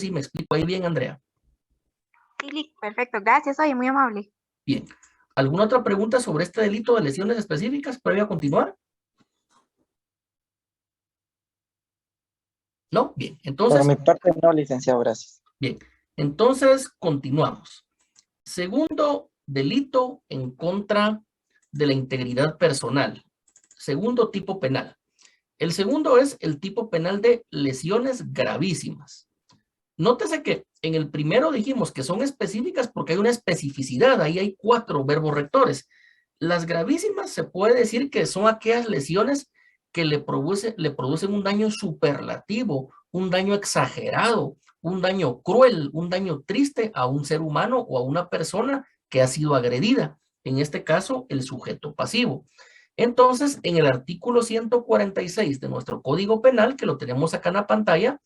si me explico ahí bien, Andrea. Sí, perfecto. Gracias, oye, muy amable. Bien. ¿Alguna otra pregunta sobre este delito de lesiones específicas previo a continuar? ¿No? Bien. Entonces, por mi parte no, licenciado, gracias. Bien. Entonces, continuamos. Segundo delito en contra de la integridad personal. Segundo tipo penal. El segundo es el tipo penal de lesiones gravísimas. Nótese que en el primero dijimos que son específicas porque hay una especificidad. Ahí hay 4 verbos rectores. Las gravísimas se puede decir que son aquellas lesiones que le producen un daño superlativo, un daño exagerado, un daño cruel, un daño triste a un ser humano o a una persona que ha sido agredida. En este caso, el sujeto pasivo. Entonces, en el artículo 146 de nuestro Código Penal, que lo tenemos acá en la pantalla,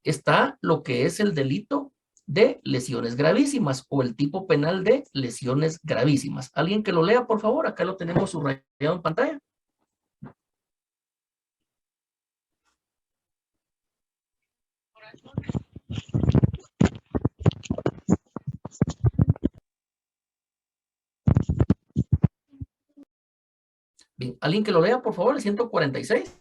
está lo que es el delito de lesiones gravísimas o el tipo penal de lesiones gravísimas. ¿Alguien que lo lea, por favor? Acá lo tenemos subrayado en pantalla. Bien, ¿alguien que lo lea, por favor? El 146.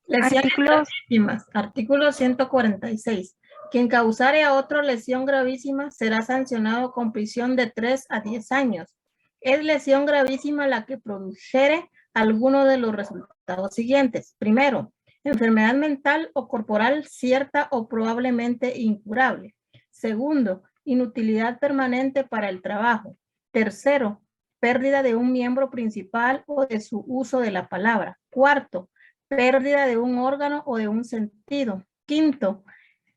Lesiones gravísimas. Artículo 146. Quien causare a otro lesión gravísima será sancionado con prisión de 3 a 10 años. Es lesión gravísima la que produjere alguno de los resultados siguientes. Primero, enfermedad mental o corporal cierta o probablemente incurable. Segundo, inutilidad permanente para el trabajo. Tercero, pérdida de un miembro principal o de su uso de la palabra. Cuarto, pérdida de un órgano o de un sentido. Quinto,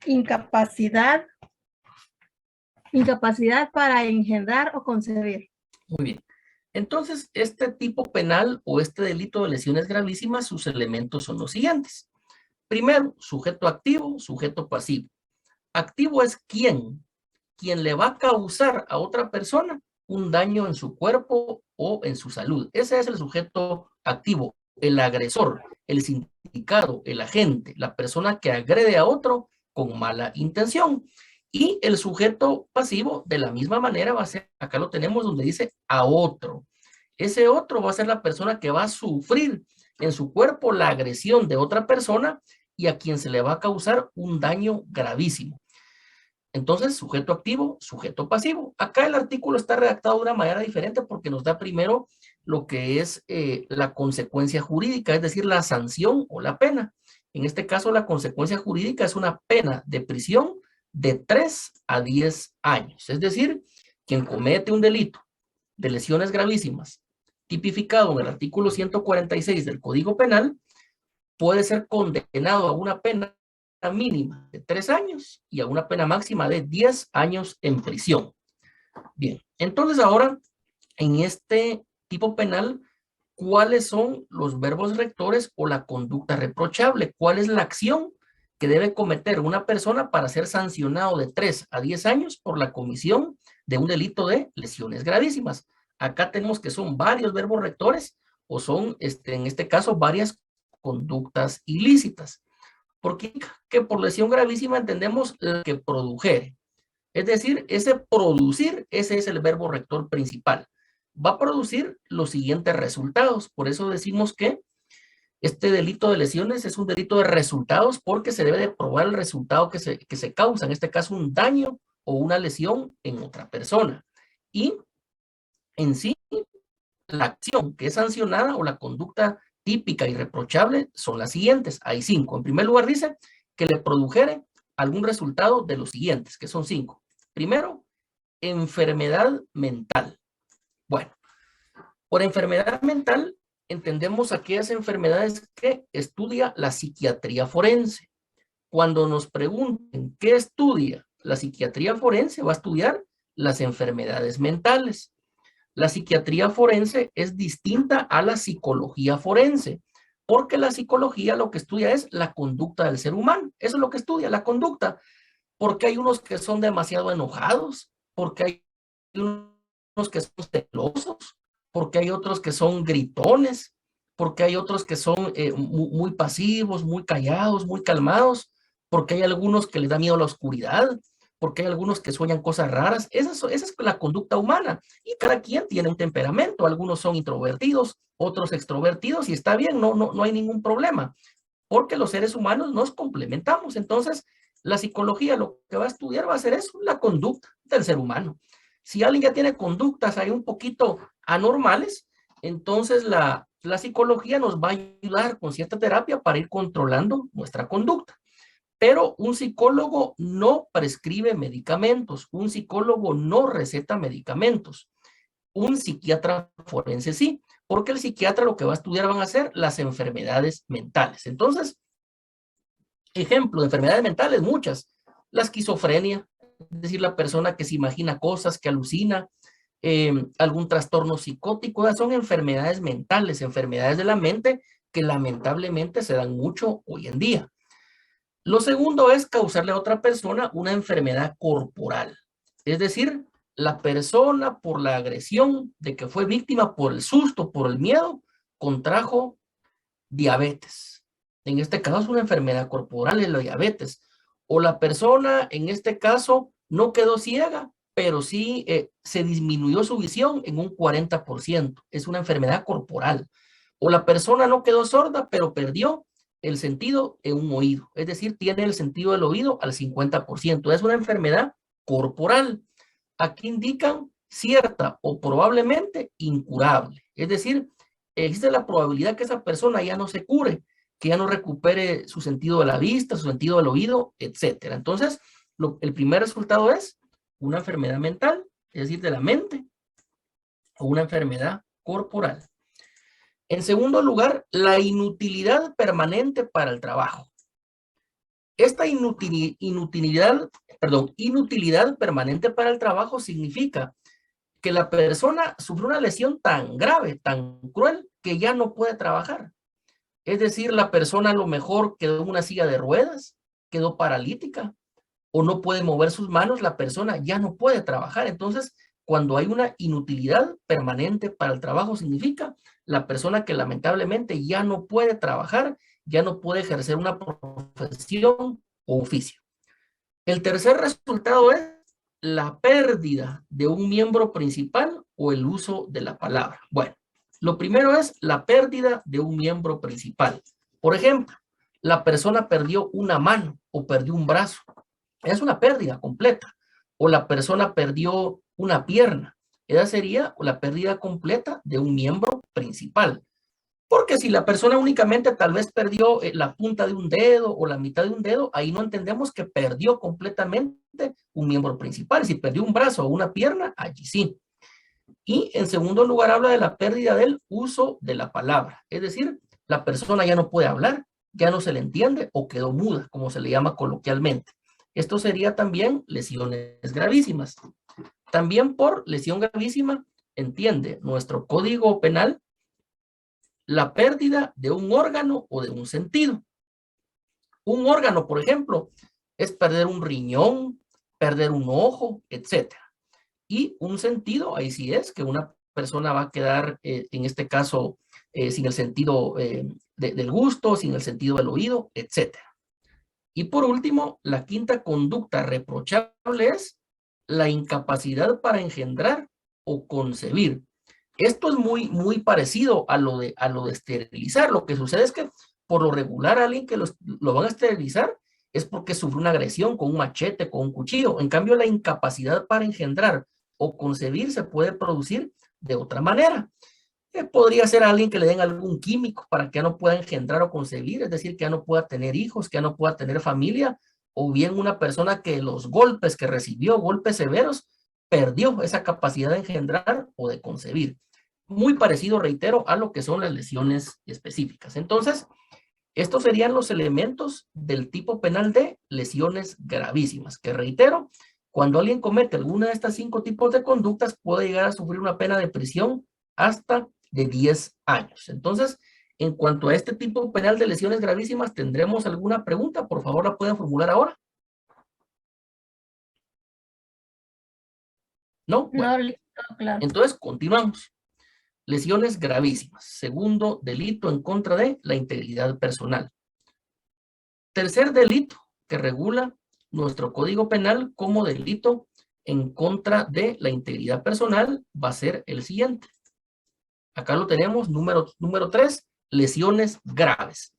incapacidad para engendrar o concebir. Muy bien. Entonces, este tipo penal o este delito de lesiones gravísimas, sus elementos son los siguientes. Primero, sujeto activo, sujeto pasivo. Activo es quien le va a causar a otra persona un daño en su cuerpo o en su salud. Ese es el sujeto activo, el agresor, el sindicado, el agente, la persona que agrede a otro con mala intención. Y el sujeto pasivo, de la misma manera, va a ser, acá lo tenemos donde dice a otro. Ese otro va a ser la persona que va a sufrir en su cuerpo la agresión de otra persona y a quien se le va a causar un daño gravísimo. Entonces, sujeto activo, sujeto pasivo. Acá el artículo está redactado de una manera diferente porque nos da primero lo que es la consecuencia jurídica, es decir, la sanción o la pena. En este caso, la consecuencia jurídica es una pena de prisión de 3 a 10 años. Es decir, quien comete un delito de lesiones gravísimas, tipificado en el artículo 146 del Código Penal, puede ser condenado a una pena mínima de 3 años y a una pena máxima de 10 años en prisión. Bien, entonces ahora, en este tipo penal, ¿cuáles son los verbos rectores o la conducta reprochable? ¿Cuál es la acción que debe cometer una persona para ser sancionado de 3 a 10 años por la comisión de un delito de lesiones gravísimas? Acá tenemos que son varios verbos rectores o son, en este caso, varias conductas ilícitas. Porque que por lesión gravísima entendemos la que produjere. Es decir, ese producir, ese es el verbo rector principal. Va a producir los siguientes resultados. Por eso decimos que este delito de lesiones es un delito de resultados porque se debe de probar el resultado que se causa, en este caso un daño o una lesión en otra persona. Y en sí, la acción que es sancionada o la conducta típica y reprochable son las siguientes. Hay 5. En primer lugar dice que le produjere algún resultado de los siguientes, que son 5. Primero, enfermedad mental. Bueno, por enfermedad mental entendemos aquellas enfermedades que estudia la psiquiatría forense. Cuando nos pregunten qué estudia la psiquiatría forense, va a estudiar las enfermedades mentales. La psiquiatría forense es distinta a la psicología forense, porque la psicología lo que estudia es la conducta del ser humano. Eso es lo que estudia, la conducta. Porque hay unos que son demasiado enojados, porque hay unos que son celosos, porque hay otros que son gritones, porque hay otros que son muy pasivos, muy callados, muy calmados, porque hay algunos que les da miedo a la oscuridad, porque hay algunos que sueñan cosas raras. Esa es la conducta humana y cada quien tiene un temperamento. Algunos son introvertidos, otros extrovertidos y está bien, no hay ningún problema, porque los seres humanos nos complementamos. Entonces, la psicología lo que va a estudiar va a ser eso, la conducta del ser humano. Si alguien ya tiene conductas ahí un poquito anormales, entonces la psicología nos va a ayudar con cierta terapia para ir controlando nuestra conducta. Pero un psicólogo no prescribe medicamentos, un psicólogo no receta medicamentos, un psiquiatra forense sí, porque el psiquiatra lo que va a estudiar van a ser las enfermedades mentales. Entonces, ejemplo de enfermedades mentales, muchas. La esquizofrenia, es decir, la persona que se imagina cosas, que alucina, algún trastorno psicótico, son enfermedades mentales, enfermedades de la mente que lamentablemente se dan mucho hoy en día. Lo segundo es causarle a otra persona una enfermedad corporal. Es decir, la persona por la agresión de que fue víctima, por el susto, por el miedo, contrajo diabetes. En este caso es una enfermedad corporal, es la diabetes. O la persona, en este caso, no quedó ciega, pero sí se disminuyó su visión en un 40%. Es una enfermedad corporal. O la persona no quedó sorda, pero perdió el sentido en un oído. Es decir, tiene el sentido del oído al 50%. Es una enfermedad corporal. Aquí indican cierta o probablemente incurable. Es decir, existe la probabilidad que esa persona ya no se cure, que ya no recupere su sentido de la vista, su sentido del oído, etcétera. Entonces, el primer resultado es una enfermedad mental, es decir, de la mente, o una enfermedad corporal. En segundo lugar, la inutilidad permanente para el trabajo. Esta inutilidad permanente para el trabajo significa que la persona sufrió una lesión tan grave, tan cruel, que ya no puede trabajar. Es decir, la persona a lo mejor quedó en una silla de ruedas, quedó paralítica, o no puede mover sus manos, la persona ya no puede trabajar. Entonces, cuando hay una inutilidad permanente para el trabajo, significa la persona que lamentablemente ya no puede trabajar, ya no puede ejercer una profesión o oficio. El tercer resultado es la pérdida de un miembro principal o el uso de la palabra. Bueno, lo primero es la pérdida de un miembro principal. Por ejemplo, la persona perdió una mano o perdió un brazo. Es una pérdida completa. O la persona perdió una pierna. Esa sería la pérdida completa de un miembro principal. Porque si la persona únicamente tal vez perdió la punta de un dedo o la mitad de un dedo, ahí no entendemos que perdió completamente un miembro principal. Si perdió un brazo o una pierna, allí sí. Y en segundo lugar habla de la pérdida del uso de la palabra. Es decir, la persona ya no puede hablar, ya no se le entiende o quedó muda, como se le llama coloquialmente. Esto sería también lesiones gravísimas. También por lesión gravísima, entiende nuestro Código Penal la pérdida de un órgano o de un sentido. Un órgano, por ejemplo, es perder un riñón, perder un ojo, etc. Y un sentido, ahí sí es que una persona va a quedar, en este caso, sin el sentido del gusto, sin el sentido del oído, etc. Y por último, la quinta conducta reprochable es la incapacidad para engendrar o concebir. Esto es muy parecido a lo de esterilizar. Lo que sucede es que por lo regular alguien que lo van a esterilizar es porque sufre una agresión con un machete, con un cuchillo. En cambio, la incapacidad para engendrar o concebir se puede producir de otra manera. Podría ser alguien que le den algún químico para que ya no pueda engendrar o concebir, es decir, que ya no pueda tener hijos, que ya no pueda tener familia, o bien una persona que los golpes que recibió, golpes severos, perdió esa capacidad de engendrar o de concebir. Muy parecido, reitero, a lo que son las lesiones específicas. Entonces, estos serían los elementos del tipo penal de lesiones gravísimas, que reitero, cuando alguien comete alguna de estas 5 tipos de conductas, puede llegar a sufrir una pena de prisión hasta de 10 años. Entonces, en cuanto a este tipo penal de lesiones gravísimas, ¿tendremos alguna pregunta? Por favor, la pueden formular ahora. ¿No? Bueno, No, listo, claro. entonces, continuamos. Lesiones gravísimas. Segundo delito en contra de la integridad personal. Tercer delito que regula nuestro Código Penal como delito en contra de la integridad personal va a ser el siguiente. Acá lo tenemos, número 3, lesiones graves.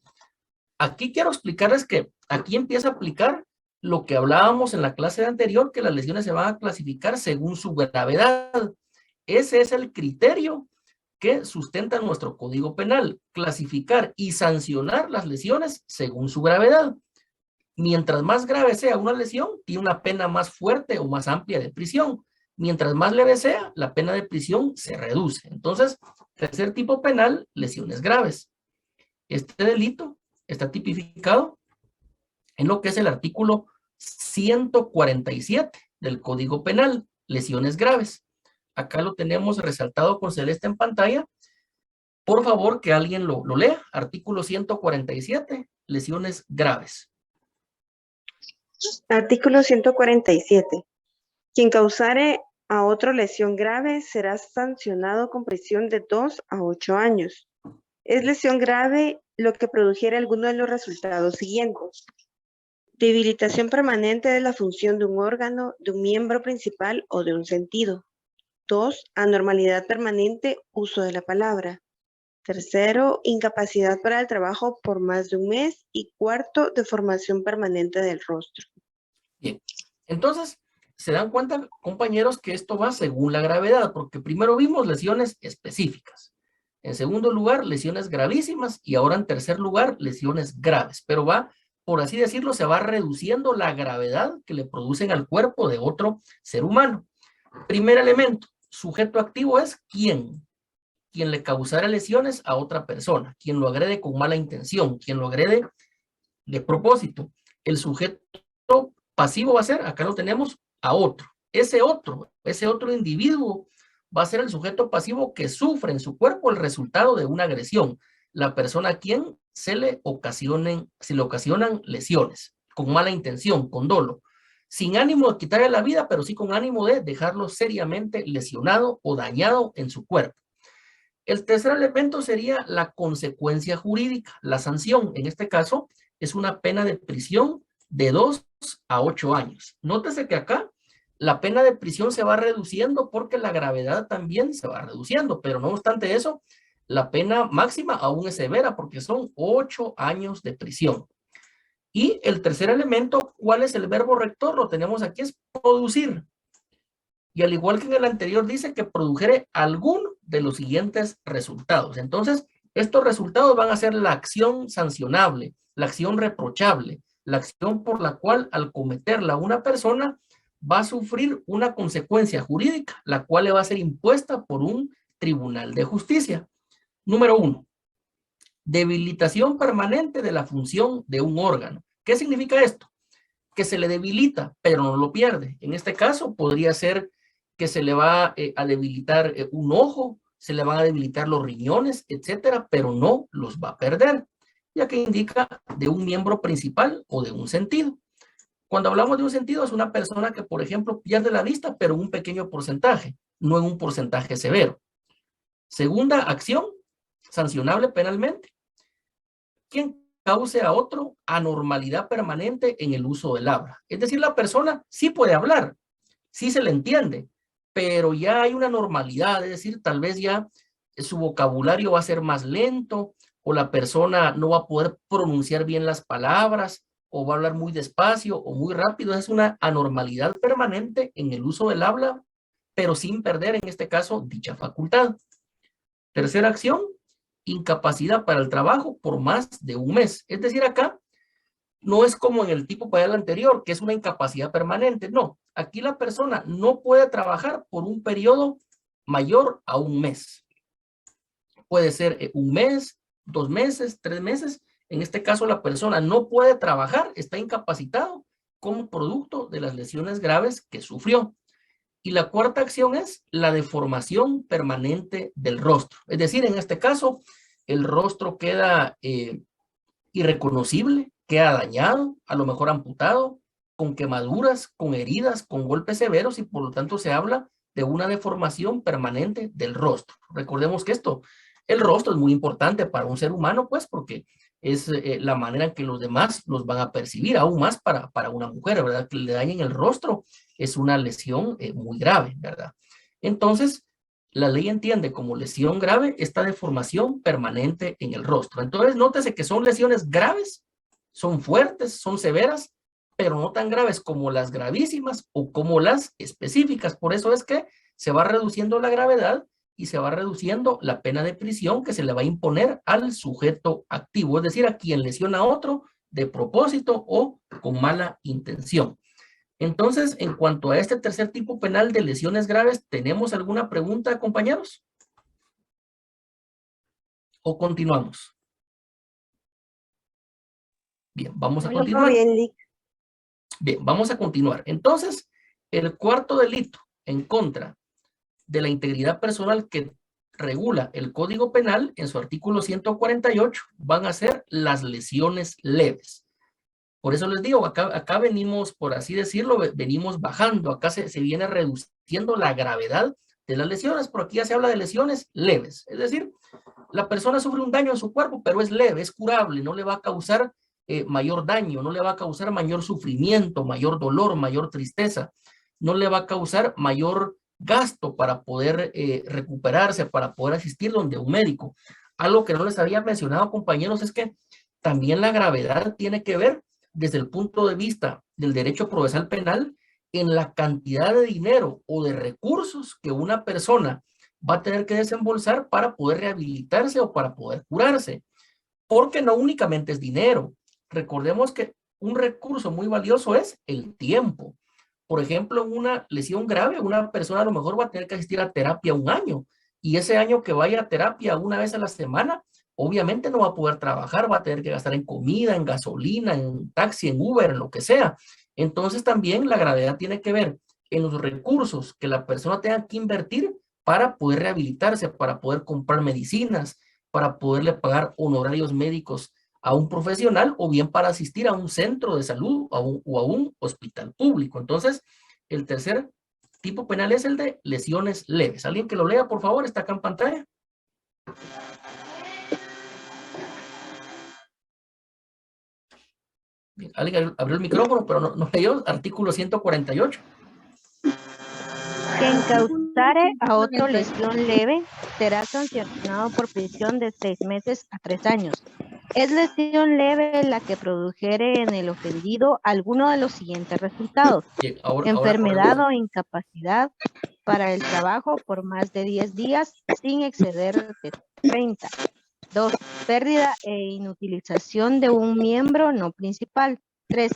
Aquí quiero explicarles que aquí empieza a aplicar lo que hablábamos en la clase anterior, que las lesiones se van a clasificar según su gravedad. Ese es el criterio que sustenta nuestro Código Penal, clasificar y sancionar las lesiones según su gravedad. Mientras más grave sea una lesión, tiene una pena más fuerte o más amplia de prisión. Mientras más leve sea, la pena de prisión se reduce. Entonces, tercer tipo penal, lesiones graves. Este delito está tipificado en lo que es el artículo 147 del Código Penal, lesiones graves. Acá lo tenemos resaltado con celeste en pantalla. Por favor, que alguien lo lea. Artículo 147, lesiones graves. Artículo 147. Quien causare a otro lesión grave será sancionado con prisión de 2 a 8 años. Es lesión grave lo que produjera alguno de los resultados siguientes: debilitación permanente de la función de un órgano, de un miembro principal o de un sentido. 2. Anormalidad permanente, uso de la palabra. Tercero, incapacidad para el trabajo por más de un mes. Y cuarto, deformación permanente del rostro. Bien, entonces, se dan cuenta, compañeros, que esto va según la gravedad, porque primero vimos lesiones específicas. En segundo lugar, lesiones gravísimas, y ahora en tercer lugar, lesiones graves. Pero va, por así decirlo, se va reduciendo la gravedad que le producen al cuerpo de otro ser humano. Primer elemento, sujeto activo es ¿quién? Quien le causara lesiones a otra persona, quien lo agrede con mala intención, quien lo agrede de propósito. El sujeto pasivo va a ser, acá lo tenemos, a otro. Ese otro individuo va a ser el sujeto pasivo que sufre en su cuerpo el resultado de una agresión. La persona a quien se le ocasionan lesiones, con mala intención, con dolo, sin ánimo de quitarle la vida, pero sí con ánimo de dejarlo seriamente lesionado o dañado en su cuerpo. El tercer elemento sería la consecuencia jurídica, la sanción. En este caso, es una pena de prisión de 2 a 8 años. Nótese que acá la pena de prisión se va reduciendo porque la gravedad también se va reduciendo, pero no obstante eso, la pena máxima aún es severa porque son 8 años de prisión. Y el tercer elemento, ¿cuál es el verbo rector? Lo tenemos aquí, es producir. Y al igual que en el anterior, dice que produjere alguno de los siguientes resultados. Entonces, estos resultados van a ser la acción sancionable, la acción reprochable, la acción por la cual al cometerla una persona va a sufrir una consecuencia jurídica, la cual le va a ser impuesta por un tribunal de justicia. Número 1, debilitación permanente de la función de un órgano. ¿Qué significa esto? Que se le debilita, pero no lo pierde. En este caso, podría ser que se le va a debilitar un ojo, se le van a debilitar los riñones, etcétera, pero no los va a perder, ya que indica de un miembro principal o de un sentido. Cuando hablamos de un sentido, es una persona que, por ejemplo, pierde la vista, pero en un pequeño porcentaje, no en un porcentaje severo. Segunda acción, sancionable penalmente. Quien cause a otro anormalidad permanente en el uso del habla. Es decir, la persona sí puede hablar, sí se le entiende, pero ya hay una normalidad, es decir, tal vez ya su vocabulario va a ser más lento, o la persona no va a poder pronunciar bien las palabras, o va a hablar muy despacio o muy rápido. Es una anormalidad permanente en el uso del habla, pero sin perder en este caso dicha facultad. Tercera acción, incapacidad para el trabajo por más de un mes. Es decir, acá no es como en el tipo penal anterior, que es una incapacidad permanente. No, aquí la persona no puede trabajar por un periodo mayor a un mes. Puede ser un mes, 2 meses, 3 meses. En este caso, la persona no puede trabajar, está incapacitado como producto de las lesiones graves que sufrió. Y la cuarta acción es la deformación permanente del rostro. Es decir, en este caso, el rostro queda irreconocible, queda dañado, a lo mejor amputado, con quemaduras, con heridas, con golpes severos, y por lo tanto se habla de una deformación permanente del rostro. Recordemos que el rostro es muy importante para un ser humano, pues, porque es la manera en que los demás los van a percibir, aún más para una mujer, ¿verdad? Que le dañen el rostro es una lesión muy grave, ¿verdad? Entonces, la ley entiende como lesión grave esta deformación permanente en el rostro. Entonces, nótese que son lesiones graves, son fuertes, son severas, pero no tan graves como las gravísimas o como las específicas. Por eso es que se va reduciendo la gravedad y se va reduciendo la pena de prisión que se le va a imponer al sujeto activo, es decir, a quien lesiona a otro de propósito o con mala intención. Entonces, en cuanto a este tercer tipo penal de lesiones graves, ¿tenemos alguna pregunta, compañeros? ¿O continuamos? Bien, vamos a continuar. Bien, vamos a continuar. Entonces, el cuarto delito en contra de la integridad personal que regula el Código Penal en su artículo 148 van a ser las lesiones leves. Por eso les digo, acá venimos, por así decirlo, venimos bajando, acá se viene reduciendo la gravedad de las lesiones, por aquí ya se habla de lesiones leves, es decir, la persona sufre un daño en su cuerpo, pero es leve, es curable, no le va a causar mayor daño, no le va a causar mayor sufrimiento, mayor dolor, mayor tristeza, no le va a causar mayor gasto para poder recuperarse, para poder asistir donde un médico. Algo que no les había mencionado, compañeros, es que también la gravedad tiene que ver desde el punto de vista del derecho procesal penal en la cantidad de dinero o de recursos que una persona va a tener que desembolsar para poder rehabilitarse o para poder curarse. Porque no únicamente es dinero. Recordemos que un recurso muy valioso es el tiempo. Por ejemplo, en una lesión grave, una persona a lo mejor va a tener que asistir a terapia 1 año y ese año que vaya a terapia 1 vez a la semana, obviamente no va a poder trabajar, va a tener que gastar en comida, en gasolina, en taxi, en Uber, en lo que sea. Entonces también la gravedad tiene que ver en los recursos que la persona tenga que invertir para poder rehabilitarse, para poder comprar medicinas, para poderle pagar honorarios médicos a un profesional o bien para asistir a un centro de salud o a un hospital público. Entonces, el tercer tipo penal es el de lesiones leves. ¿Alguien que lo lea, por favor? Está acá en pantalla. Bien, alguien abrió el micrófono, pero no leyó. Artículo 148. Quien causare a otro lesión leve será sancionado por prisión de 6 meses a 3 años. Es lesión leve la que produjere en el ofendido alguno de los siguientes resultados. Bien, enfermedad o incapacidad para el trabajo por más de 10 días sin exceder de 30. 2. Pérdida e inutilización de un miembro no principal. 3.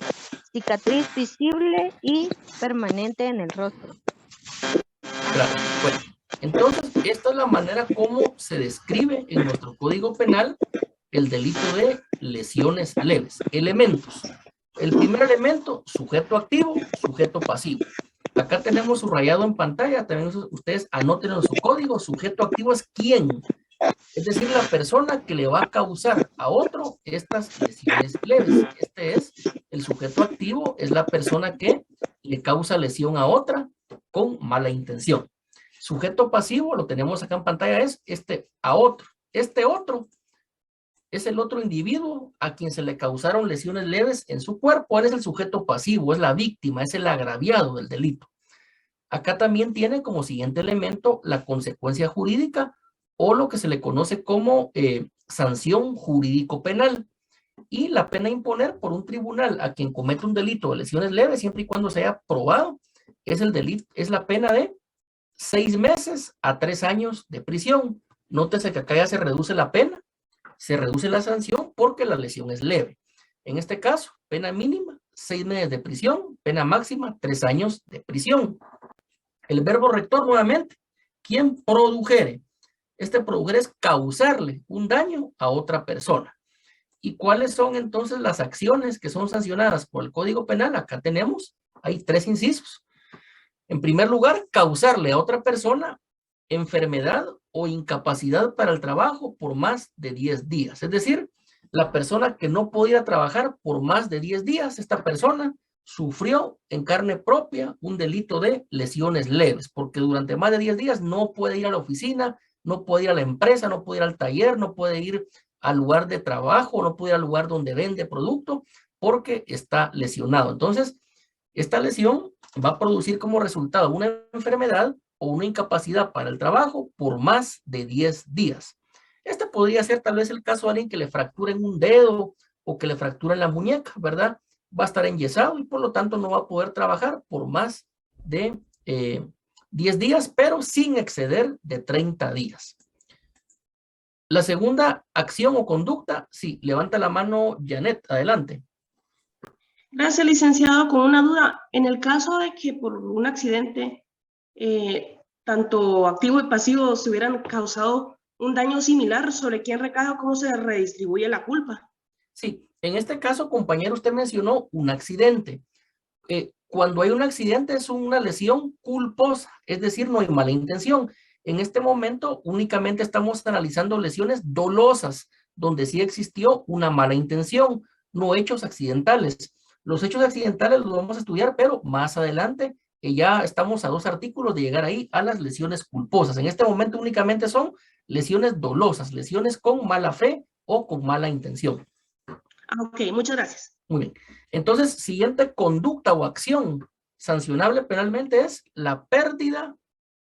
Cicatriz visible y permanente en el rostro. Claro, bueno, entonces esta es la manera como se describe en nuestro Código Penal el delito de lesiones leves. Elementos. El primer elemento, sujeto activo, sujeto pasivo. Acá tenemos subrayado en pantalla, también ustedes anoten en su código, sujeto activo es quién. Es decir, la persona que le va a causar a otro estas lesiones leves. Este es el sujeto activo, es la persona que le causa lesión a otra con mala intención. Sujeto pasivo, lo tenemos acá en pantalla, es a otro. Este otro es el otro individuo a quien se le causaron lesiones leves en su cuerpo. Él es el sujeto pasivo, es la víctima, es el agraviado del delito. Acá también tiene como siguiente elemento la consecuencia jurídica o lo que se le conoce como sanción jurídico-penal. Y la pena a imponer por un tribunal a quien comete un delito de lesiones leves, siempre y cuando se haya probado, es el delito, es la pena de 6 meses a 3 años de prisión. Nótese que acá ya se reduce la pena, se reduce la sanción porque la lesión es leve. En este caso, pena mínima, 6 meses de prisión, pena máxima, 3 años de prisión. El verbo rector nuevamente, quien produjere. Este produjere es causarle un daño a otra persona. ¿Y cuáles son entonces las acciones que son sancionadas por el Código Penal? Acá tenemos, hay 3 incisos. En primer lugar, causarle a otra persona enfermedad o incapacidad para el trabajo por más de 10 días. Es decir, la persona que no podía trabajar por más de 10 días, esta persona sufrió en carne propia un delito de lesiones leves, porque durante más de 10 días no puede ir a la oficina, no puede ir a la empresa, no puede ir al taller, no puede ir al lugar de trabajo, no puede ir al lugar donde vende producto porque está lesionado. Entonces, esta lesión va a producir como resultado una enfermedad o una incapacidad para el trabajo por más de 10 días. Este podría ser tal vez el caso de alguien que le fracturen un dedo o que le fracturen la muñeca, ¿verdad? Va a estar enyesado y por lo tanto no va a poder trabajar por más de 10 días, pero sin exceder de 30 días. La segunda acción o conducta, sí, levanta la mano Janet, adelante. Gracias, licenciado. Con una duda, en el caso de que por un accidente tanto activo y pasivo se hubieran causado un daño similar, ¿sobre quién recae o cómo se redistribuye la culpa? Sí, en este caso, compañero, usted mencionó un accidente. Cuando hay un accidente es una lesión culposa, es decir, no hay mala intención. En este momento únicamente estamos analizando lesiones dolosas, donde sí existió una mala intención, no hechos accidentales. Los hechos accidentales los vamos a estudiar, pero más adelante ya estamos a 2 artículos de llegar ahí a las lesiones culposas. En este momento únicamente son lesiones dolosas, lesiones con mala fe o con mala intención. Ok, muchas gracias. Muy bien. Entonces, siguiente conducta o acción sancionable penalmente es la pérdida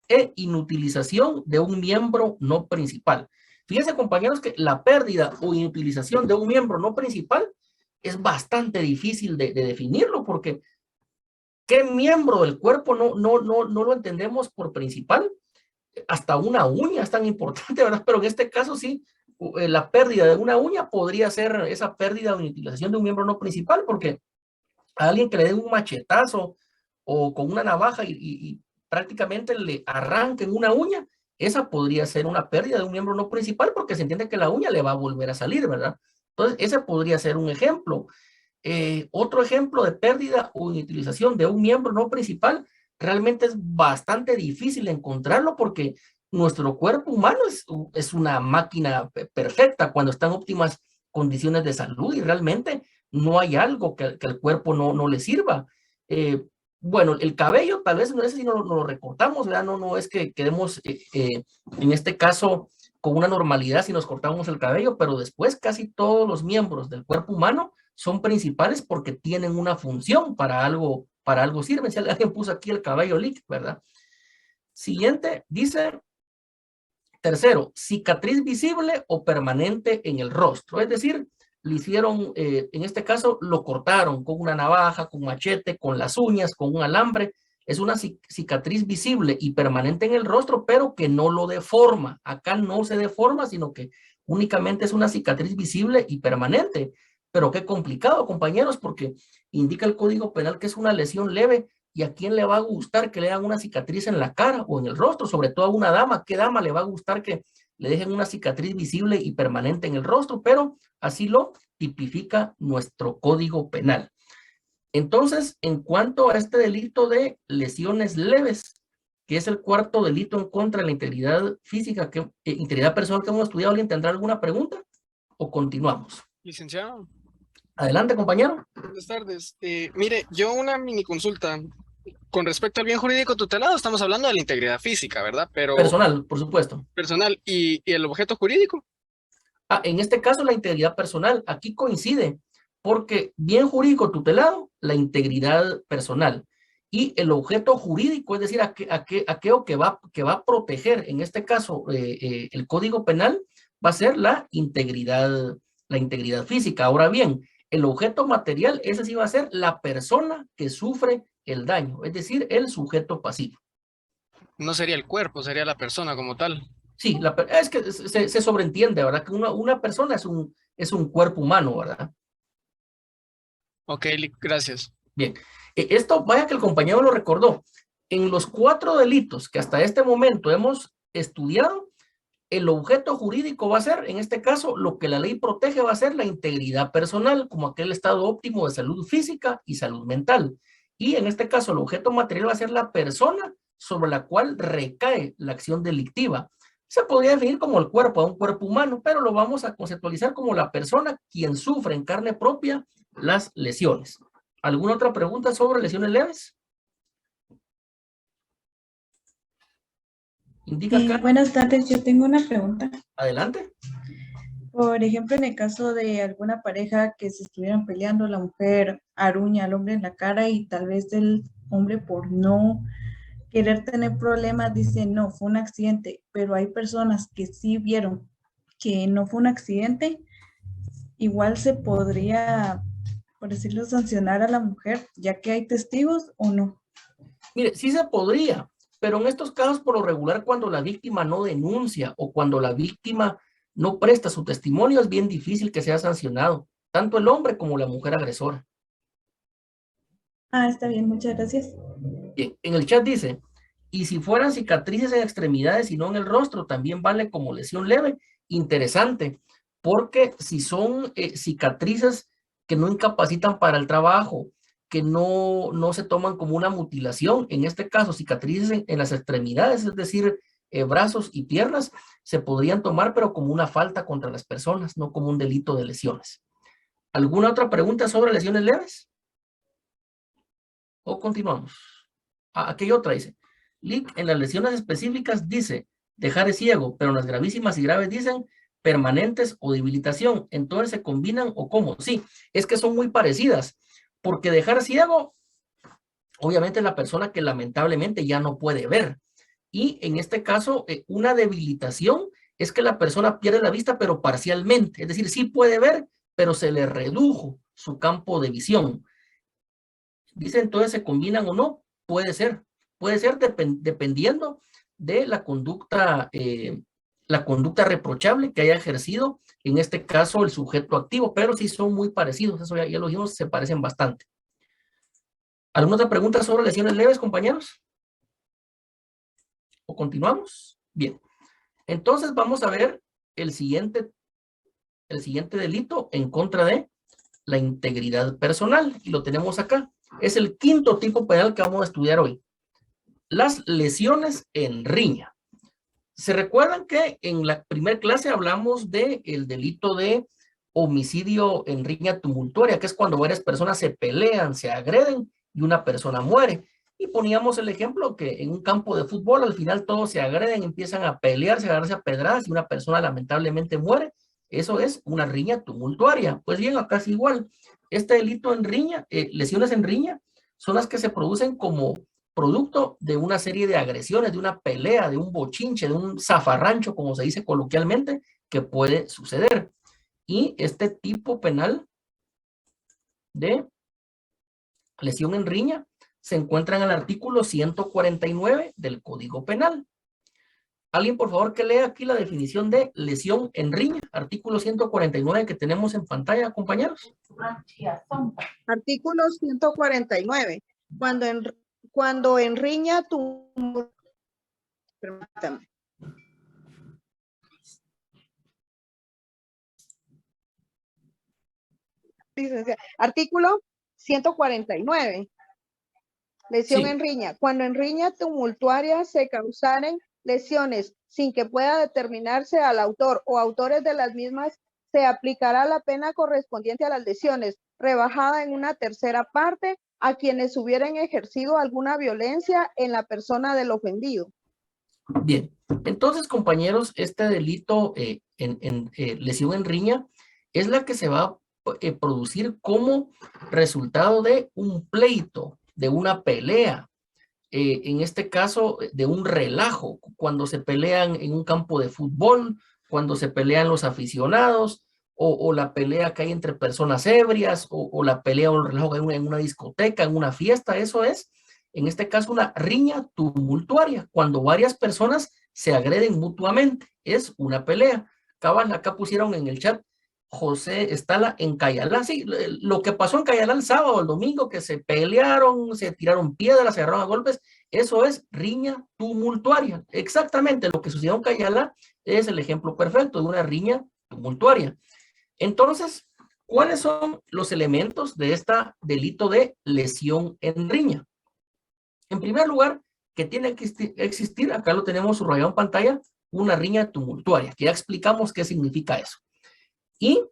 e inutilización de un miembro no principal. Fíjense, compañeros, que la pérdida o inutilización de un miembro no principal es bastante difícil de definirlo, porque ¿qué miembro del cuerpo no lo entendemos por principal? Hasta una uña es tan importante, ¿verdad? Pero en este caso sí, la pérdida de una uña podría ser esa pérdida o inutilización de un miembro no principal, porque a alguien que le den un machetazo o con una navaja y prácticamente le arranquen una uña, esa podría ser una pérdida de un miembro no principal porque se entiende que la uña le va a volver a salir, ¿verdad? Entonces, ese podría ser un ejemplo. Otro ejemplo de pérdida o inutilización de un miembro no principal realmente es bastante difícil encontrarlo porque nuestro cuerpo humano es una máquina perfecta cuando está en óptimas condiciones de salud y realmente no hay algo que el cuerpo no le sirva. Bueno, el cabello tal vez no es si no lo recortamos, ¿verdad? No es que quedemos en este caso con una normalidad si nos cortamos el cabello, pero después casi todos los miembros del cuerpo humano son principales porque tienen una función para algo sirven. Si alguien puso aquí el cabello lick, ¿verdad? Siguiente, dice, tercero, cicatriz visible o permanente en el rostro. Es decir, le hicieron, en este caso, lo cortaron con una navaja, con machete, con las uñas, con un alambre. Es una cicatriz visible y permanente en el rostro, pero que no lo deforma. Acá no se deforma, sino que únicamente es una cicatriz visible y permanente. Pero qué complicado, compañeros, porque indica el Código Penal que es una lesión leve. ¿Y a quién le va a gustar que le hagan una cicatriz en la cara o en el rostro? Sobre todo a una dama. ¿Qué dama le va a gustar que le dejen una cicatriz visible y permanente en el rostro? Pero así lo tipifica nuestro Código Penal. Entonces, en cuanto a este delito de lesiones leves, que es el cuarto delito en contra de la integridad física, integridad personal que hemos estudiado, ¿alguien tendrá alguna pregunta? ¿O continuamos? Licenciado. Adelante, compañero. Buenas tardes. Mire, yo una mini consulta. Con respecto al bien jurídico tutelado, estamos hablando de la integridad física, ¿verdad? Pero personal, por supuesto. Personal. ¿Y el objeto jurídico? En este caso, la integridad personal. Aquí coincide, porque bien jurídico tutelado, la integridad personal. Y el objeto jurídico, es decir, aquello que va a proteger, en este caso, el Código Penal, va a ser la integridad física. Ahora bien, el objeto material, ese sí va a ser la persona que sufre el daño, es decir, el sujeto pasivo. No sería el cuerpo, sería la persona como tal. Sí, es que se sobreentiende, ¿verdad? Que una persona es un cuerpo humano, ¿verdad? Ok, gracias. Bien, esto vaya que el compañero lo recordó. En los 4 delitos que hasta este momento hemos estudiado, el objeto jurídico va a ser, en este caso, lo que la ley protege va a ser la integridad personal, como aquel estado óptimo de salud física y salud mental. Y en este caso, el objeto material va a ser la persona sobre la cual recae la acción delictiva. Se podría definir como el cuerpo, a un cuerpo humano, pero lo vamos a conceptualizar como la persona quien sufre en carne propia las lesiones. ¿Alguna otra pregunta sobre lesiones leves? Indica acá. Buenas tardes, yo tengo una pregunta. Adelante. Por ejemplo, en el caso de alguna pareja que se estuvieran peleando, la mujer aruña al hombre en la cara y tal vez el hombre por no querer tener problemas dice, no, fue un accidente, pero hay personas que sí vieron que no fue un accidente, igual se podría, por decirlo, sancionar a la mujer, ya que hay testigos o no. Mire, sí se podría, pero en estos casos por lo regular cuando la víctima no denuncia o cuando la víctima no presta su testimonio es bien difícil que sea sancionado, tanto el hombre como la mujer agresora. Ah, está bien, muchas gracias. Bien, en el chat dice, y si fueran cicatrices en extremidades y no en el rostro, también vale como lesión leve. Interesante, porque si son cicatrices que no incapacitan para el trabajo, que no se toman como una mutilación, en este caso cicatrices en las extremidades, es decir, brazos y piernas, se podrían tomar pero como una falta contra las personas, no como un delito de lesiones. ¿Alguna otra pregunta sobre lesiones leves? ¿O continuamos? Aquí hay otra, dice. Lick, en las lesiones específicas dice dejar ciego, pero en las gravísimas y graves dicen permanentes o debilitación. Entonces se combinan o cómo. Sí, es que son muy parecidas, porque dejar ciego, obviamente es la persona que lamentablemente ya no puede ver. Y en este caso, una debilitación es que la persona pierde la vista, pero parcialmente. Es decir, sí puede ver, pero se le redujo su campo de visión. Dice entonces, ¿se combinan o no? Puede ser dependiendo de la conducta reprochable que haya ejercido, en este caso el sujeto activo, pero sí son muy parecidos, eso ya lo dijimos, se parecen bastante. ¿Alguna otra pregunta sobre lesiones leves, compañeros? ¿O continuamos? Bien, entonces vamos a ver el siguiente delito en contra de la integridad personal, y lo tenemos acá. Es el quinto tipo penal que vamos a estudiar hoy. Las lesiones en riña. ¿Se recuerdan que en la primera clase hablamos del delito de homicidio en riña tumultuaria, que es cuando varias personas se pelean, se agreden y una persona muere? Y poníamos el ejemplo que en un campo de fútbol al final todos se agreden, empiezan a pelearse, a agarrarse a pedradas y una persona lamentablemente muere. Eso es una riña tumultuaria. Pues bien, acá es igual. Este delito en riña, lesiones en riña, son las que se producen como producto de una serie de agresiones, de una pelea, de un bochinche, de un zafarrancho, como se dice coloquialmente, que puede suceder. Y este tipo penal de lesión en riña se encuentra en el artículo 149 del Código Penal. Alguien, por favor, que lea aquí la definición de lesión en riña, artículo 149 que tenemos en pantalla, compañeros. Artículo 149. Cuando en riña permítame. Artículo 149. Lesión Sí. en riña. Cuando en riña tumultuaria se causaren lesiones sin que pueda determinarse al autor o autores de las mismas, se aplicará la pena correspondiente a las lesiones, rebajada en una tercera parte a quienes hubieran ejercido alguna violencia en la persona del ofendido. Bien, entonces, compañeros, este delito lesión en riña es la que se va a producir como resultado de un pleito, de una pelea, en este caso de un relajo, cuando se pelean en un campo de fútbol, cuando se pelean los aficionados, o la pelea que hay entre personas ebrias, o la pelea o el relajo en una discoteca, en una fiesta. Eso es, en este caso, una riña tumultuaria, cuando varias personas se agreden mutuamente. Es una pelea. Acá pusieron en el chat, José Estala en Cayalá. Sí, lo que pasó en Cayalá el sábado o el domingo, que se pelearon, se tiraron piedras, se agarraron a golpes, eso es riña tumultuaria. Exactamente lo que sucedió en Cayalá es el ejemplo perfecto de una riña tumultuaria. Entonces, ¿cuáles son los elementos de este delito de lesión en riña? En primer lugar, que tiene que existir, acá lo tenemos subrayado en pantalla, una riña tumultuaria, que ya explicamos qué significa eso. Y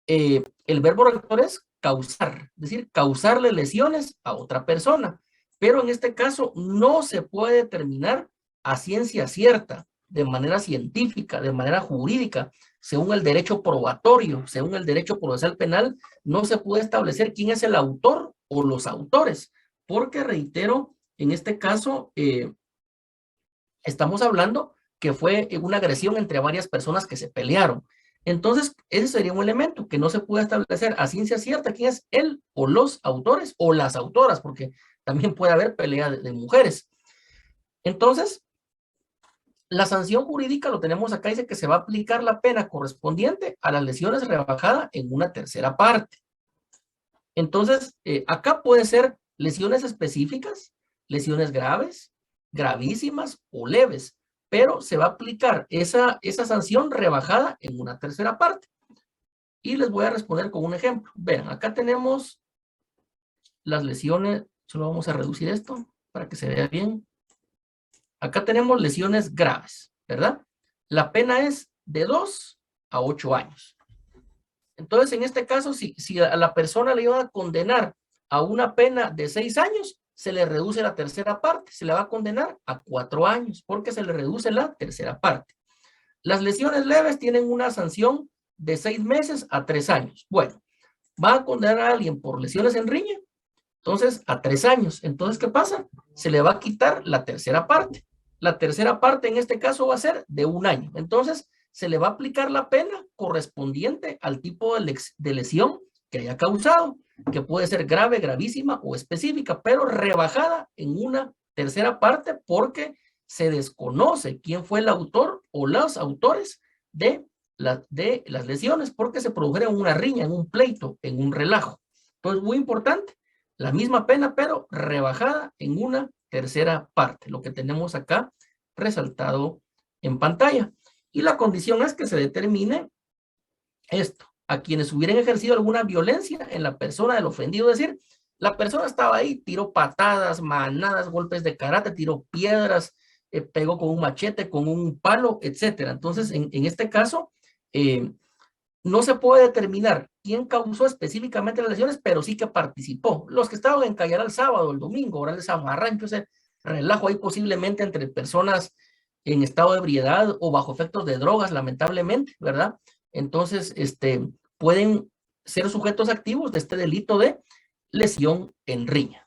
el verbo rector es causar, es decir, causarle lesiones a otra persona. Pero en este caso no se puede determinar a ciencia cierta, de manera científica, de manera jurídica, según el derecho probatorio, según el derecho procesal penal, no se puede establecer quién es el autor o los autores, porque reitero, en este caso, estamos hablando que fue una agresión entre varias personas que se pelearon. Entonces, ese sería un elemento que no se puede establecer a ciencia cierta quién es él o los autores o las autoras, porque también puede haber pelea de mujeres. Entonces, la sanción jurídica lo tenemos acá, dice que se va a aplicar la pena correspondiente a las lesiones rebajada en una tercera parte. Entonces, acá puede ser lesiones específicas, lesiones graves, gravísimas o leves, pero se va a aplicar esa sanción rebajada en una tercera parte. Y les voy a responder con un ejemplo. Vean, acá tenemos las lesiones, solo vamos a reducir esto para que se vea bien. Acá tenemos lesiones graves, ¿verdad? La pena es de 2 a 8 años. Entonces, en este caso, si a la persona le iban a condenar a una pena de 6 años, se le reduce la tercera parte, se le va a condenar a 4 años, porque se le reduce la tercera parte. Las lesiones leves tienen una sanción de 6 meses a 3 años. Bueno, va a condenar a alguien por lesiones en riña, entonces a 3 años. Entonces, ¿qué pasa? Se le va a quitar la tercera parte. La tercera parte en este caso va a ser de 1 año. Entonces, se le va a aplicar la pena correspondiente al tipo de lesión que haya causado, que puede ser grave, gravísima o específica, pero rebajada en una tercera parte porque se desconoce quién fue el autor o los autores de las lesiones, porque se produjeron una riña, en un pleito, en un relajo. Entonces, muy importante, la misma pena, pero rebajada en una tercera parte, lo que tenemos acá resaltado en pantalla. Y la condición es que se determine esto: a quienes hubieran ejercido alguna violencia en la persona del ofendido, es decir, la persona estaba ahí, tiró patadas, manadas, golpes de karate, tiró piedras, pegó con un machete, con un palo, etcétera. Entonces, en este caso, no se puede determinar quién causó específicamente las lesiones, pero sí que participó. Los que estaban en Cayara el sábado, el domingo, hora de zafarrancho, ese relajo ahí posiblemente entre personas en estado de ebriedad o bajo efectos de drogas, lamentablemente, ¿verdad? Entonces, pueden ser sujetos activos de este delito de lesión en riña.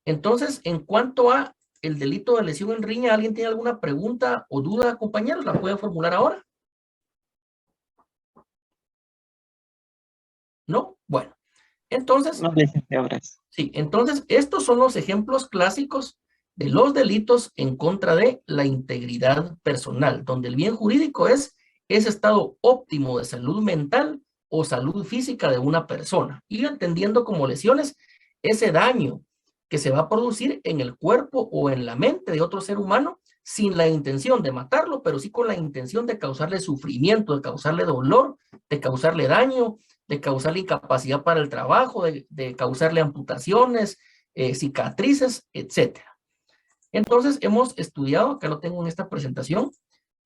Entonces, en cuanto a el delito de lesión en riña, ¿alguien tiene alguna pregunta o duda, compañeros? ¿La pueden formular ahora? ¿No? Bueno, entonces... No, licenciado, gracias. Sí, entonces estos son los ejemplos clásicos de los delitos en contra de la integridad personal, donde el bien jurídico es ese estado óptimo de salud mental o salud física de una persona, y entendiendo como lesiones ese daño que se va a producir en el cuerpo o en la mente de otro ser humano sin la intención de matarlo, pero sí con la intención de causarle sufrimiento, de causarle dolor, de causarle daño, de causarle incapacidad para el trabajo, de causarle amputaciones, cicatrices, etc. Entonces, hemos estudiado, acá lo tengo en esta presentación,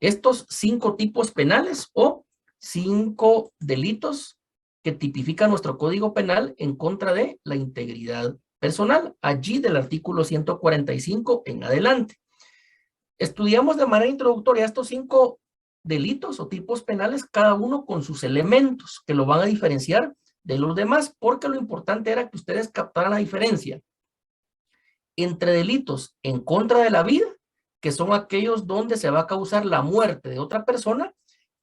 estos 5 tipos penales o 5 delitos que tipifica nuestro Código Penal en contra de la integridad personal, allí del artículo 145 en adelante. Estudiamos de manera introductoria estos 5 delitos o tipos penales, cada uno con sus elementos que lo van a diferenciar de los demás, porque lo importante era que ustedes captaran la diferencia entre delitos en contra de la vida, que son aquellos donde se va a causar la muerte de otra persona,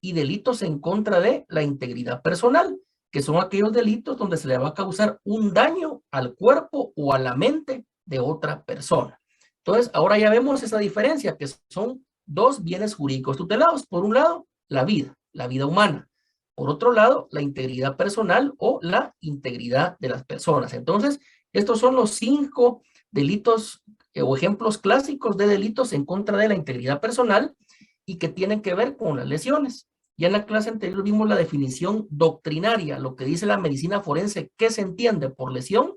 y delitos en contra de la integridad personal, que son aquellos delitos donde se le va a causar un daño al cuerpo o a la mente de otra persona. Entonces, ahora ya vemos esa diferencia, que son 2 bienes jurídicos tutelados. Por un lado, la vida humana. Por otro lado, la integridad personal o la integridad de las personas. Entonces, estos son los 5 delitos o ejemplos clásicos de delitos en contra de la integridad personal y que tienen que ver con las lesiones. Ya en la clase anterior vimos la definición doctrinaria, lo que dice la medicina forense, qué se entiende por lesión,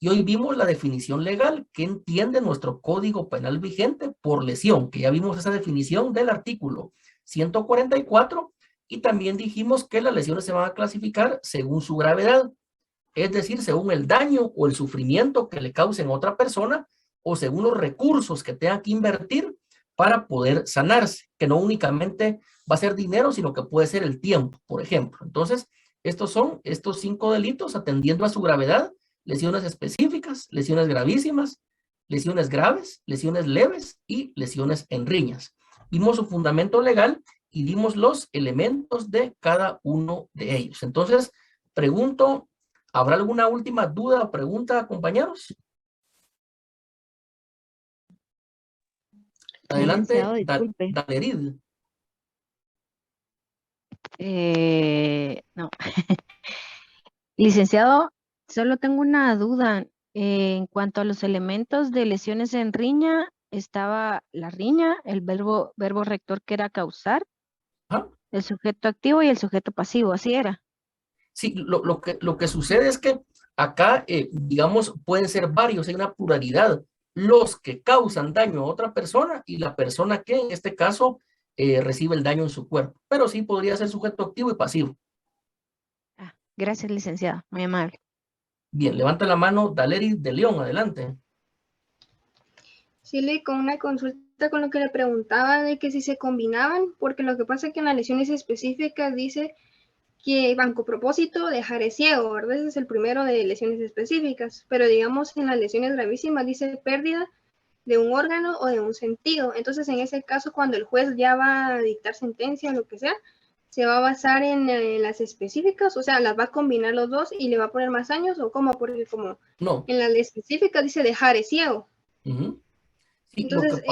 y hoy vimos la definición legal, qué entiende nuestro Código Penal vigente por lesión, que ya vimos esa definición del artículo 144, y también dijimos que las lesiones se van a clasificar según su gravedad, es decir, según el daño o el sufrimiento que le causen a otra persona, o según los recursos que tenga que invertir para poder sanarse, que no únicamente va a ser dinero, sino que puede ser el tiempo, por ejemplo. Entonces, estos son estos 5 delitos atendiendo a su gravedad: lesiones específicas, lesiones gravísimas, lesiones graves, lesiones leves y lesiones en riñas. Vimos su fundamento legal y dimos los elementos de cada uno de ellos. Entonces, pregunto, ¿habrá alguna última duda o pregunta, compañeros? Adelante, Licenciado, disculpe. Dalerid. No. Licenciado, solo tengo una duda. En cuanto a los elementos de lesiones en riña, estaba la riña, el verbo rector que era causar, Ajá. el sujeto activo y el sujeto pasivo, así era. Sí, lo que sucede es que acá, digamos, pueden ser varios, hay una pluralidad. Los que causan daño a otra persona y la persona que en este caso recibe el daño en su cuerpo. Pero sí podría ser sujeto activo y pasivo. Gracias, licenciado, muy amable. Bien, levanta la mano Daleri de León, adelante. Sí, con una consulta con lo que le preguntaba de que si se combinaban, porque lo que pasa es que en las lesiones específicas dice que banco propósito dejaré ciego, ¿verdad? Ese es el primero de lesiones específicas, pero digamos en las lesiones gravísimas dice pérdida de un órgano o de un sentido. Entonces, en ese caso, cuando el juez ya va a dictar sentencia o lo que sea, se va a basar en las específicas, o sea, las va a combinar los dos y le va a poner más años, o cómo, porque como no. En las específicas dice dejaré ciego. Sí, Entonces,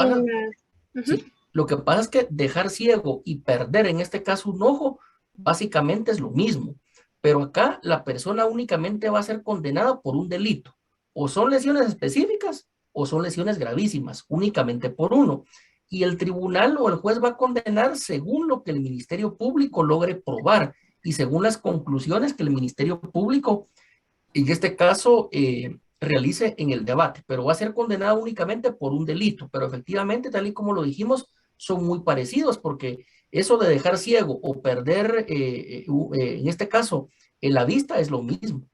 lo que pasa es que dejar ciego y perder, en este caso, un ojo, básicamente es lo mismo. Pero acá la persona únicamente va a ser condenada por un delito. O son lesiones específicas o son lesiones gravísimas, únicamente por uno. Y el tribunal o el juez va a condenar según lo que el Ministerio Público logre probar y según las conclusiones que el Ministerio Público, en este caso, realice en el debate, pero va a ser condenado únicamente por un delito. Pero efectivamente, tal y como lo dijimos, son muy parecidos, porque eso de dejar ciego o perder, en este caso, en la vista es lo mismo.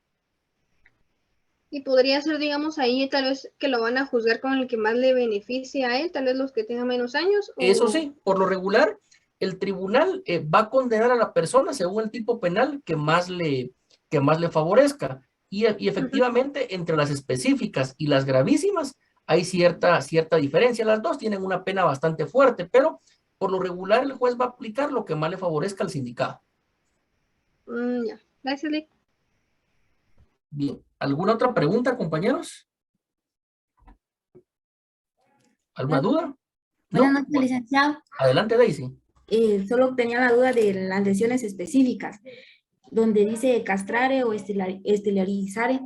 Y podría ser, digamos, ahí tal vez que lo van a juzgar con el que más le beneficie a él, tal vez los que tengan menos años. Eso sí, por lo regular, el tribunal va a condenar a la persona según el tipo penal que más le favorezca. Y efectivamente, entre las específicas y las gravísimas hay cierta diferencia. Las dos tienen una pena bastante fuerte, pero por lo regular el juez va a aplicar lo que más le favorezca al sindicado. Ya, gracias, Lick. Bien, ¿alguna otra pregunta, compañeros? ¿Alguna duda? Buenas noches, licenciado. Adelante, Daisy. Solo tenía la duda de las lesiones específicas, donde dice castrare o esterilizare.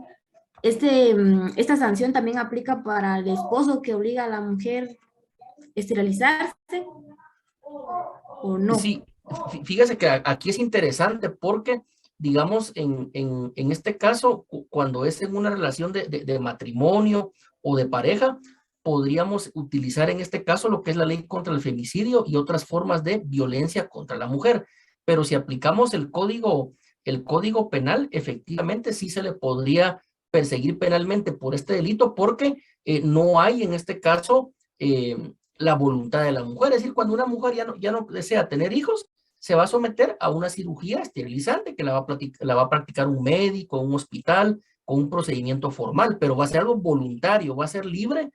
¿Esta sanción también aplica para el esposo que obliga a la mujer a esterilizarse o no? Sí, fíjese que aquí es interesante porque, digamos, en este caso, cuando es en una relación de matrimonio o de pareja, podríamos utilizar en este caso lo que es la ley contra el femicidio y otras formas de violencia contra la mujer. Pero si aplicamos el código penal, efectivamente sí se le podría perseguir penalmente por este delito porque no hay en este caso la voluntad de la mujer. Es decir, cuando una mujer ya no desea tener hijos, se va a someter a una cirugía esterilizante que la va a practicar un médico, un hospital, con un procedimiento formal, pero va a ser algo voluntario, va a ser libre,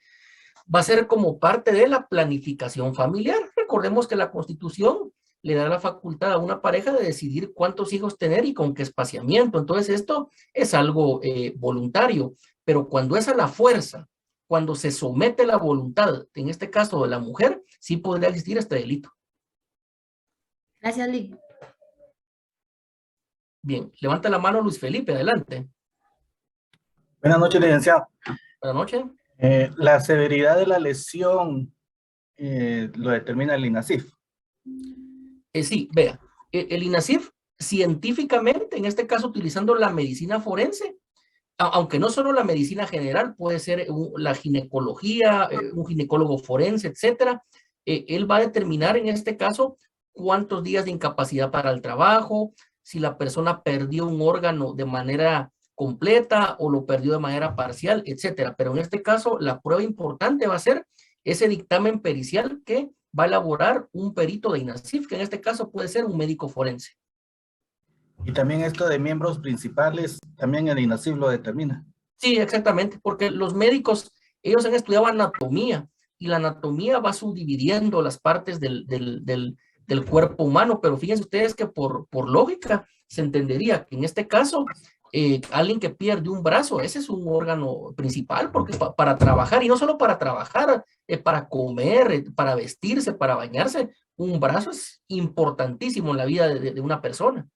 va a ser como parte de la planificación familiar. Recordemos que la Constitución le da la facultad a una pareja de decidir cuántos hijos tener y con qué espaciamiento. Entonces esto es algo voluntario, pero cuando es a la fuerza, cuando se somete la voluntad, en este caso de la mujer, sí podría existir este delito. Gracias, Lick. Bien, levanta la mano Luis Felipe, adelante. Buenas noches, licenciado. Buenas noches. La severidad de la lesión lo determina el INASIF. Sí, vea, el INASIF científicamente, en este caso utilizando la medicina forense, aunque no solo la medicina general, puede ser la ginecología, un ginecólogo forense, etcétera, él va a determinar en este caso cuántos días de incapacidad para el trabajo, si la persona perdió un órgano de manera completa o lo perdió de manera parcial, etcétera. Pero en este caso, la prueba importante va a ser ese dictamen pericial que va a elaborar un perito de INASIF, que en este caso puede ser un médico forense. Y también esto de miembros principales, también el INASIF lo determina. Sí, exactamente, porque los médicos, ellos han estudiado anatomía, y la anatomía va subdividiendo las partes del cuerpo humano, pero fíjense ustedes que por lógica se entendería que en este caso, alguien que pierde un brazo, ese es un órgano principal, porque para trabajar, y no solo para trabajar, para comer, para vestirse, para bañarse, un brazo es importantísimo en la vida de una persona.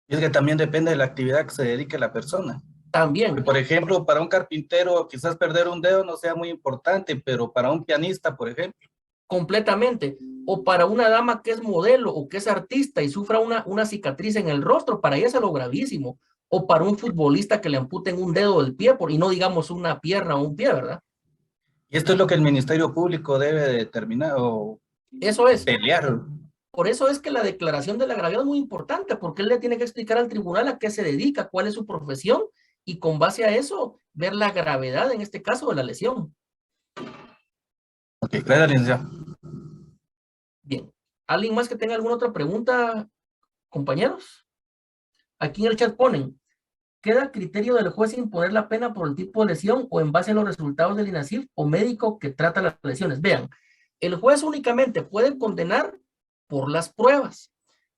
Y es que también depende de la actividad que se dedique la persona. También. Porque, por ejemplo, para un carpintero quizás perder un dedo no sea muy importante, pero para un pianista, por ejemplo. Completamente. O para una dama que es modelo o que es artista y sufra una cicatriz en el rostro, para ella es algo gravísimo. O para un futbolista que le amputen un dedo del pie, y no digamos una pierna o un pie, ¿verdad? Y esto es lo que el Ministerio Público debe determinar o eso es pelear. Por eso es que la declaración de la gravedad es muy importante, porque él le tiene que explicar al tribunal a qué se dedica, cuál es su profesión, y con base a eso, ver la gravedad, en este caso, de la lesión. Ok, claro, licenciado. Bien. ¿Alguien más que tenga alguna otra pregunta, compañeros? Aquí en el chat ponen, ¿queda a criterio del juez imponer la pena por el tipo de lesión o en base a los resultados del INASIF o médico que trata las lesiones? Vean, el juez únicamente puede condenar por las pruebas.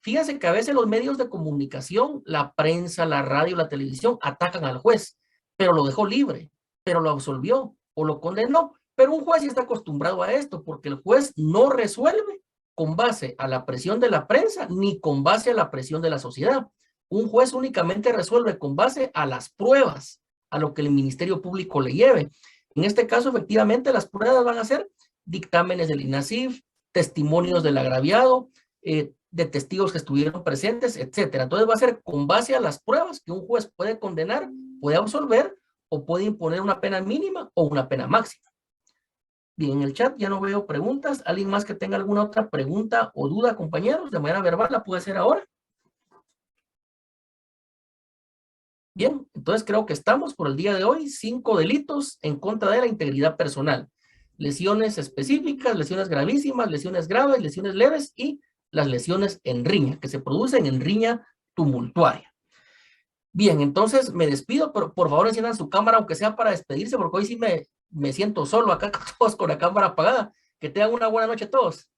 Fíjense que a veces los medios de comunicación, la prensa, la radio, la televisión, atacan al juez, pero lo dejó libre, pero lo absolvió o lo condenó. Pero un juez sí está acostumbrado a esto, porque el juez no resuelve con base a la presión de la prensa ni con base a la presión de la sociedad. Un juez únicamente resuelve con base a las pruebas, a lo que el Ministerio Público le lleve. En este caso, efectivamente, las pruebas van a ser dictámenes del INASIF, testimonios del agraviado, de testigos que estuvieron presentes, etcétera. Entonces va a ser con base a las pruebas que un juez puede condenar, puede absolver o puede imponer una pena mínima o una pena máxima. Bien, en el chat ya no veo preguntas. ¿Alguien más que tenga alguna otra pregunta o duda, compañeros? De manera verbal la puede hacer ahora. Bien, entonces creo que estamos por el día de hoy. 5 delitos en contra de la integridad personal. Lesiones específicas, lesiones gravísimas, lesiones graves, lesiones leves y las lesiones en riña, que se producen en riña tumultuaria. Bien, entonces me despido, pero por favor enciendan su cámara, aunque sea para despedirse, porque hoy sí me siento solo acá todos con la cámara apagada. Que tengan una buena noche todos.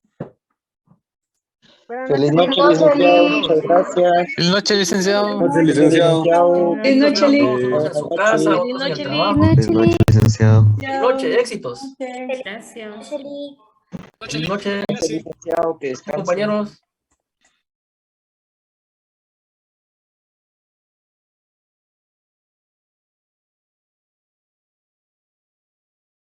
Feliz noche, licenciado. Muchas gracias. Feliz noche, licenciado. Feliz noche, licenciado. Feliz noche, licenciado. En su casa, otros en el trabajo. Feliz noche, licenciado. Feliz noche, éxitos. Gracias. Feliz noche, licenciado. Que descanse. compañeros.